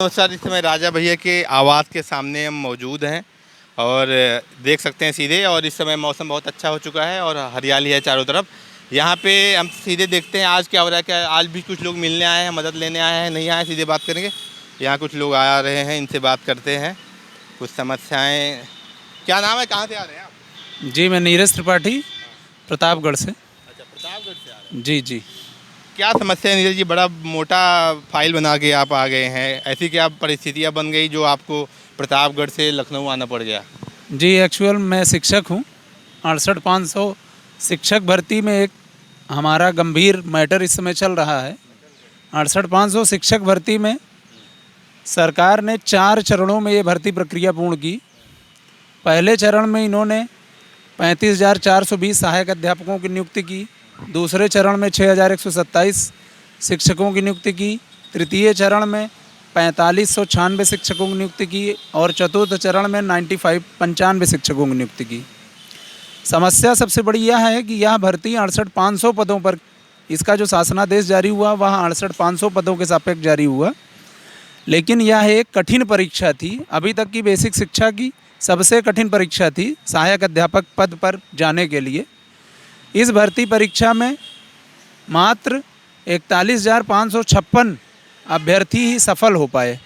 नमस्कार। इस समय राजा भैया के आवास के सामने हम मौजूद हैं और देख सकते हैं सीधे। और इस समय मौसम बहुत अच्छा हो चुका है और हरियाली है चारों तरफ। यहाँ पे हम सीधे देखते हैं आज क्या हो रहा है। क्या आज भी कुछ लोग मिलने आए हैं, मदद लेने आए हैं, नहीं आए, सीधे बात करेंगे। यहाँ कुछ लोग आ रहे हैं, इनसे बात करते हैं। कुछ समस्याएँ। क्या नाम है, कहाँ से आ रहे हैं आप? जी, मैं नीरज त्रिपाठी, प्रतापगढ़ से। अच्छा, प्रतापगढ़ से आ रहे हैं। जी जी। क्या समस्या है नीरज जी? बड़ा मोटा फाइल बना के आप आ गए हैं। ऐसी क्या परिस्थितियाँ बन गई जो आपको प्रतापगढ़ से लखनऊ आना पड़ गया? जी, एक्चुअल मैं शिक्षक हूँ। 68,500 शिक्षक भर्ती में एक हमारा गंभीर मैटर इस समय चल रहा है। 68,500 शिक्षक भर्ती में सरकार ने 4 चरणों में ये भर्ती प्रक्रिया पूर्ण की। पहले चरण में इन्होंने 35,420 सहायक अध्यापकों की नियुक्ति की। दूसरे चरण में 6,127 शिक्षकों की नियुक्ति की। तृतीय चरण में 4,596 शिक्षकों की नियुक्ति की और चतुर्थ चरण में 95 शिक्षकों की नियुक्ति की। समस्या सबसे बड़ी यह है कि यह भर्ती 68,500 पदों पर, इसका जो शासनादेश जारी हुआ वह 68,500 पदों के सापेक्ष जारी हुआ, लेकिन यह एक कठिन परीक्षा थी। अभी तक की बेसिक शिक्षा की सबसे कठिन परीक्षा थी सहायक अध्यापक पद पर जाने के लिए। इस भर्ती परीक्षा में मात्र 41,556 अभ्यर्थी ही सफल हो पाए।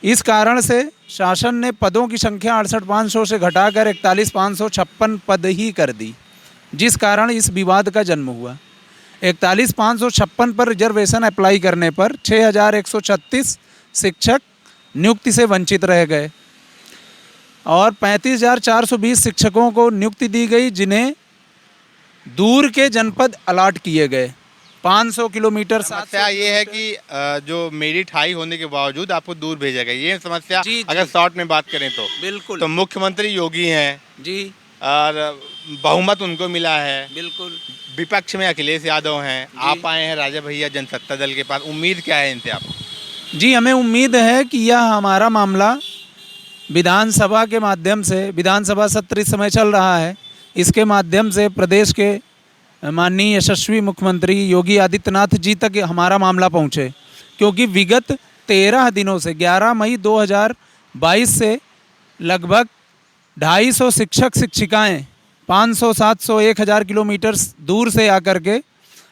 इस कारण से शासन ने पदों की संख्या 68,500 से घटाकर 41,556 पद ही कर दी, जिस कारण इस विवाद का जन्म हुआ। 41,556 पर रिजर्वेशन अप्लाई करने पर 6,136 शिक्षक नियुक्ति से वंचित रह गए और 35,420 शिक्षकों को नियुक्ति दी गई, जिन्हें दूर के जनपद अलाट किए गए। 500 किलोमीटर। समस्या ये है कि जो मेरिट हाई होने के बावजूद आपको दूर भेजा गया, ये समस्या। जी, अगर शॉर्ट में बात करें तो बिल्कुल। तो मुख्यमंत्री योगी हैं जी, और बहुमत उनको मिला है। बिल्कुल। विपक्ष में अखिलेश यादव हैं, आप आए हैं राजा भैया जनसत्ता दल के पास। उम्मीद क्या है इनसे आपको? जी, हमें उम्मीद है कि यह हमारा मामला विधानसभा के माध्यम से, विधानसभा सत्र इस समय चल रहा है, इसके माध्यम से प्रदेश के माननीय यशस्वी मुख्यमंत्री योगी आदित्यनाथ जी तक हमारा मामला पहुंचे। क्योंकि विगत 13 दिनों से 11 मई 2022 से लगभग 250 शिक्षक शिक्षिकाएं 500, 700, 1000 किलोमीटर दूर से आकर के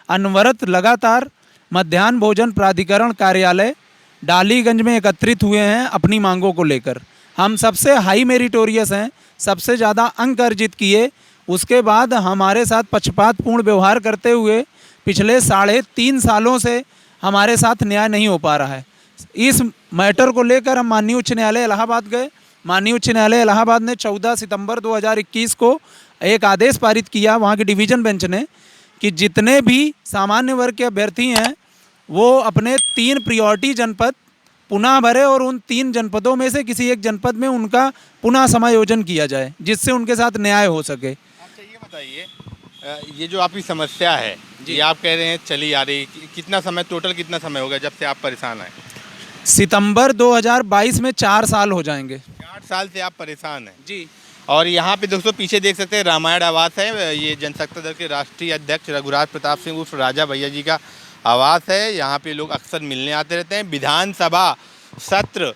अनवरत लगातार मध्याह्न भोजन प्राधिकरण कार्यालय डालीगंज में एकत्रित हुए हैं अपनी मांगों को लेकर। हम सबसे हाई मेरिटोरियस हैं, सबसे ज़्यादा अंक अर्जित किए, उसके बाद हमारे साथ पक्षपातपूर्ण व्यवहार करते हुए पिछले 3.5 सालों से हमारे साथ न्याय नहीं हो पा रहा है। इस मैटर को लेकर हम माननीय उच्च न्यायालय इलाहाबाद गए। माननीय उच्च न्यायालय इलाहाबाद ने 14 सितंबर 2021 को एक आदेश पारित किया, वहाँ की डिवीज़न बेंच ने, कि जितने भी सामान्य वर्ग के अभ्यर्थी हैं वो अपने 3 प्रियोरिटी जनपद पुनः भरे और उन 3 जनपदों में से किसी एक जनपद में उनका पुनः समायोजन किया जाए, जिससे उनके साथ न्याय हो सके। अच्छा, ये बताइए, ये जो आपकी समस्या है, ये आप कह रहे हैं चली आ रही, कितना समय, टोटल कितना समय हो गया जब से आप परेशान हैं? सितंबर 2022 में 4 साल हो जाएंगे। 4 साल से आप परेशान हैं जी। और यहाँ पे दोस्तों पीछे देख सकते हैं रामायण आवास है। ये जनसत्ता दल के राष्ट्रीय अध्यक्ष रघुराज प्रताप सिंह उर्फ राजा भैया जी का आवास है। यहाँ पे लोग अक्सर मिलने आते रहते हैं। विधानसभा सत्र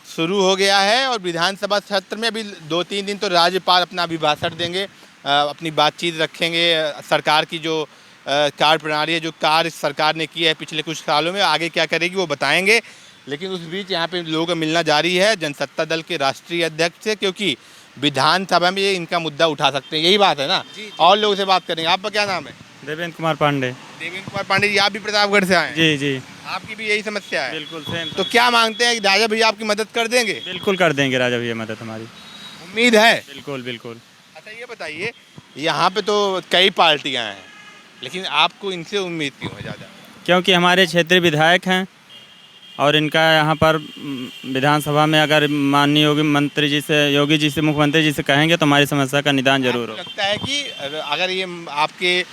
शुरू हो गया है और विधानसभा सत्र में अभी 2-3 दिन तो राज्यपाल अपना अभिभाषण देंगे, अपनी बातचीत रखेंगे। सरकार की जो कार्य प्रणाली है, जो कार्य सरकार ने किया है पिछले कुछ सालों में, आगे क्या करेगी वो बताएंगे। लेकिन उस बीच यहाँ पे लोगों का मिलना जारी है जनसत्ता दल के राष्ट्रीय अध्यक्ष से, क्योंकि विधानसभा में ये इनका मुद्दा उठा सकते हैं, यही बात है ना। और लोगों से बात करेंगे। आपका क्या नाम है? देवेंद्र कुमार पांडे। देवेंद्र कुमार पांडे जी, आप भी प्रतापगढ़ से आए हैं? जी जी, आपकी भी यही समस्या है? बिल्कुल सेम। तो क्या मांगते हैं कि राजा भैया आपकी मदद कर देंगे? बिल्कुल कर देंगे राजा भैया मदद हमारी, उम्मीद है? बिल्कुल बिल्कुल। अच्छा, ये बताइए, यहाँ पे तो कई पार्टियाँ हैं, लेकिन आपको इनसे उम्मीद क्यों है ज़्यादा? क्योंकि हमारे क्षेत्रीय विधायक हैं और इनका यहाँ पर विधानसभा में अगर माननीय योगी जी से मुख्यमंत्री जी से कहेंगे तो हमारी समस्या का निदान जरूर हो। लगता है कि अगर ये आपके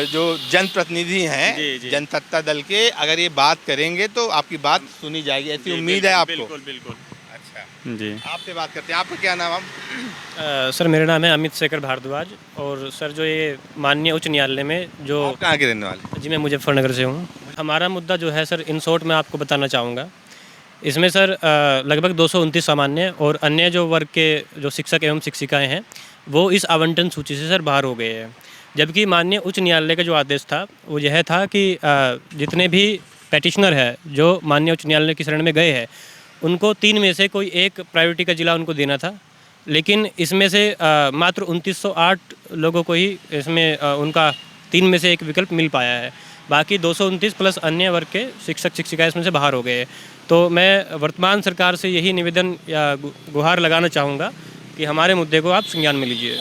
जो जनप्रतिनिधि हैं जनसत्ता दल के, अगर ये बात करेंगे तो आपकी बात सुनी जाएगी, ऐसी उम्मीद है आपको? बिल्कुल बिल्कुल। अच्छा जी, आपसे बात करते हैं। आपका क्या नाम है? सर मेरा नाम है अमित शेखर भारद्वाज। और सर जो ये माननीय उच्च न्यायालय में जो, आप कहाँ के रहने वाले? जी मैं मुजफ्फरनगर से हूँ। हमारा मुद्दा जो है सर, इन शॉर्ट मैं आपको बताना चाहूँगा इसमें सर लगभग 229 सामान्य और अन्य जो वर्ग के जो शिक्षक एवं शिक्षिकाएं हैं वो इस आवंटन सूची से सर बाहर हो गए हैं। जबकि माननीय उच्च न्यायालय का जो आदेश था वो यह था कि जितने भी पेटिशनर है जो माननीय उच्च न्यायालय की शरण में गए हैं उनको 3 में से कोई एक प्रायोरिटी का जिला उनको देना था, लेकिन इसमें से मात्र 2908 लोगों को ही इसमें उनका 3 में से एक विकल्प मिल पाया है। बाकी 229 प्लस अन्य वर्ग के शिक्षक शिक्षिकाएं इसमें से बाहर हो गए हैं। तो मैं वर्तमान सरकार से यही निवेदन या गुहार लगाना चाहूँगा कि हमारे मुद्दे को आप संज्ञान में लीजिए।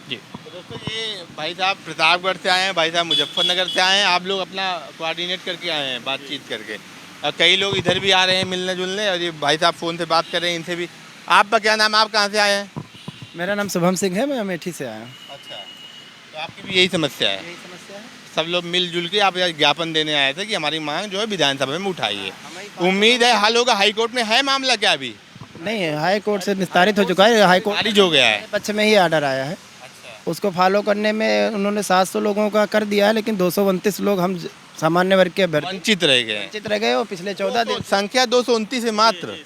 जी तो दोस्तों ये भाई साहब प्रतापगढ़ से आए हैं, भाई साहब मुजफ्फरनगर से आए हैं, आप लोग अपना कोऑर्डिनेट करके आए हैं बातचीत करके, और कई लोग इधर भी आ रहे हैं मिलने जुलने, और ये भाई साहब फ़ोन से बात कर रहे हैं, इनसे भी। आपका क्या नाम है, आप कहाँ से आए हैं? मेरा नाम शुभम सिंह है, मैं अमेठी से आया हूँ। अच्छा, तो आपकी भी यही समस्या है? यही समस्या है। सब लोग मिलजुल के आप यहाँ ज्ञापन देने आए थे कि हमारी मांग जो है विधानसभा में उठाइए। उम्मीद है हल होगा। हाई कोर्ट में है मामला क्या अभी? नहीं है, हाई कोर्ट से निस्तारित हो चुका है। हाई कोर्ट खारिज हो गया है। पक्ष में ही आर्डर आया है। उसको फॉलो करने में उन्होंने 700 लोगों का कर दिया है, लेकिन 229 लोग हम सामान्य वर्ग के अभ्यर्थी वंचित रह गए। वंचित रह गए और पिछले 14 दिन संख्या 229 है मात्र,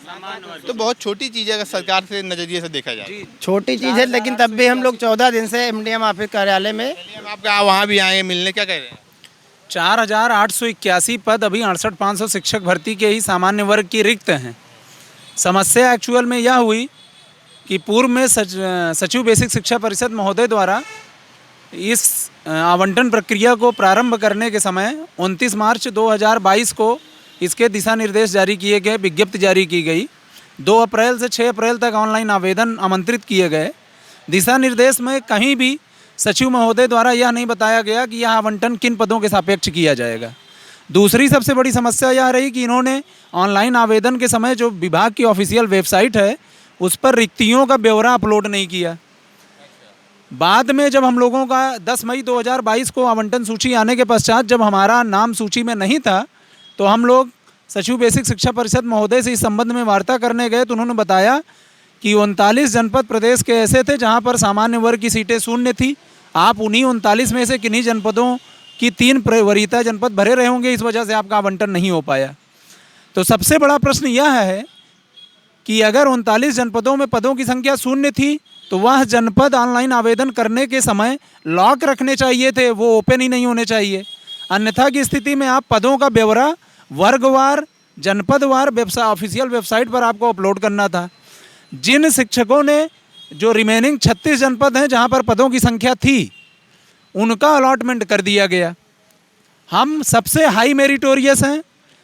तो बहुत छोटी चीज़ है अगर सरकार से नज़रिए से देखा जाए। छोटी चीज़ है, लेकिन तब भी हम लोग 14 दिन से MDM ऑफिस कार्यालय में हम आपका वहाँ भी आए मिलने, क्या कह रहे हैं? 4881 पद अभी 68,500 शिक्षक भर्ती के ही सामान्य वर्ग की रिक्त हैं। समस्या एक्चुअल में यह हुई कि पूर्व में सचिव बेसिक शिक्षा परिषद महोदय द्वारा इस आवंटन प्रक्रिया को प्रारंभ करने के समय 29 मार्च 2022 को इसके दिशा निर्देश जारी किए गए, विज्ञप्ति जारी की गई। 2 अप्रैल से 6 अप्रैल तक ऑनलाइन आवेदन आमंत्रित किए गए। दिशा निर्देश में कहीं भी सचिव महोदय द्वारा यह नहीं बताया गया कि यह आवंटन किन पदों के सापेक्ष किया जाएगा। दूसरी सबसे बड़ी समस्या यह रही कि इन्होंने ऑनलाइन आवेदन के समय जो विभाग की ऑफिशियल वेबसाइट है उस पर रिक्तियों का ब्यौरा अपलोड नहीं किया। बाद में जब हम लोगों का 10 मई 2022 को आवंटन सूची आने के पश्चात जब हमारा नाम सूची में नहीं था, तो हम लोग सचिव बेसिक शिक्षा परिषद महोदय से इस संबंध में वार्ता करने गए, तो उन्होंने बताया कि 39 जनपद प्रदेश के ऐसे थे जहां पर सामान्य वर्ग की सीटें शून्य थी। आप उन्हीं 39 में से किन्हीं जनपदों की 3 वरीयता जनपद भरे रहे होंगे, इस वजह से आपका आवंटन नहीं हो पाया। तो सबसे बड़ा प्रश्न यह है कि अगर 39 जनपदों में पदों की संख्या शून्य थी तो वह जनपद ऑनलाइन आवेदन करने के समय लॉक रखने चाहिए थे, वो ओपन ही नहीं होने चाहिए। अन्यथा की स्थिति में आप पदों का ब्यौरा वर्गवार जनपदवार ऑफिशियल वेबसाइट पर आपको अपलोड करना था। जिन शिक्षकों ने जो रिमेनिंग 36 जनपद हैं जहां पर पदों की संख्या थी उनका अलॉटमेंट कर दिया गया। हम सबसे हाई मेरिटोरियस हैं,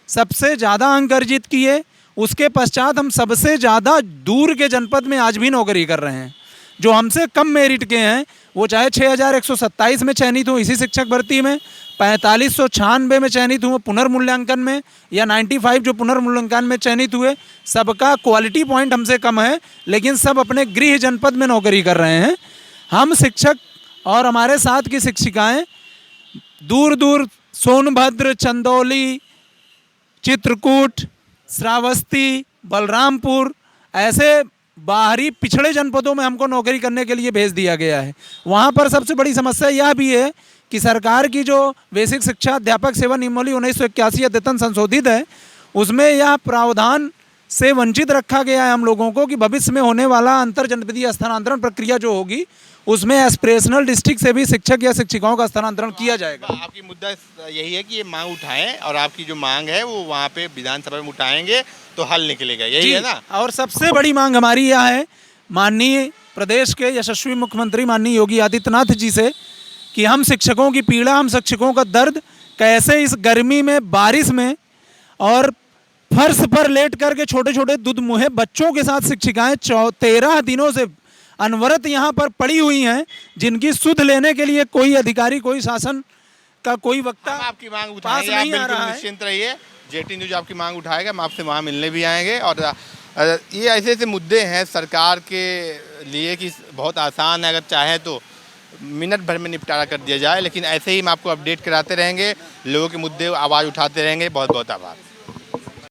सबसे ज़्यादा अंक अर्जित किए, उसके पश्चात हम सबसे ज़्यादा दूर के जनपद में आज भी नौकरी कर रहे हैं। जो हमसे कम मेरिट के हैं वो चाहे 6127 में चयनित हो इसी शिक्षक भर्ती में, 4596 में चयनित हुए पुनर्मूल्यांकन में, या 95 जो पुनर्मूल्यांकन में चयनित हुए, सबका क्वालिटी पॉइंट हमसे कम है, लेकिन सब अपने गृह जनपद में नौकरी कर रहे हैं। हम शिक्षक और हमारे साथ की शिक्षिकाएं दूर दूर सोनभद्र, चंदौली, चित्रकूट, श्रावस्ती, बलरामपुर ऐसे बाहरी पिछड़े जनपदों में हमको नौकरी करने के लिए भेज दिया गया है। वहाँ पर सबसे बड़ी समस्या यह भी है कि सरकार की जो बेसिक शिक्षा अध्यापक सेवा नियमावली 1981 अद्यतन संशोधित है, उसमें यह प्रावधान से वंचित रखा गया है हम लोगों को कि भविष्य में होने वाला अंतर जनपदीय स्थानांतरण प्रक्रिया जो होगी उसमें एस्पिरेशनल डिस्ट्रिक्ट से भी शिक्षक या शिक्षिकाओं का स्थानांतरण किया जाएगा। आपकी मुद्दा यही है कि ये मांग उठाएं, और आपकी जो मांग है वो वहाँ पे विधानसभा में उठाएंगे तो हल निकलेगा, यही है ना? और सबसे बड़ी मांग हमारी यह है माननीय प्रदेश के यशस्वी मुख्यमंत्री माननीय योगी आदित्यनाथ जी से कि हम शिक्षकों की पीड़ा, हम शिक्षकों का दर्द कैसे इस गर्मी में, बारिश में और फर्श पर लेट करके छोटे छोटे दुधमुहे बच्चों के साथ शिक्षिकाएं 13 दिनों से अनवरत यहाँ पर पड़ी हुई हैं, जिनकी सुध लेने के लिए कोई अधिकारी, कोई शासन का कोई वक्ता आपकी मांग उठाएंगे, आप बिल्कुल निश्चिंत रहिए। जेटी न्यूज आपकी मांग उठाएगा, हम आपसे वहाँ मिलने भी आएंगे। और ये ऐसे ऐसे मुद्दे हैं सरकार के लिए कि बहुत आसान है, अगर चाहे तो मिनट भर में निपटारा कर दिया जाए, लेकिन ऐसे ही हम आपको अपडेट कराते रहेंगे, लोगों के मुद्दे आवाज़ उठाते रहेंगे। बहुत बहुत आभार।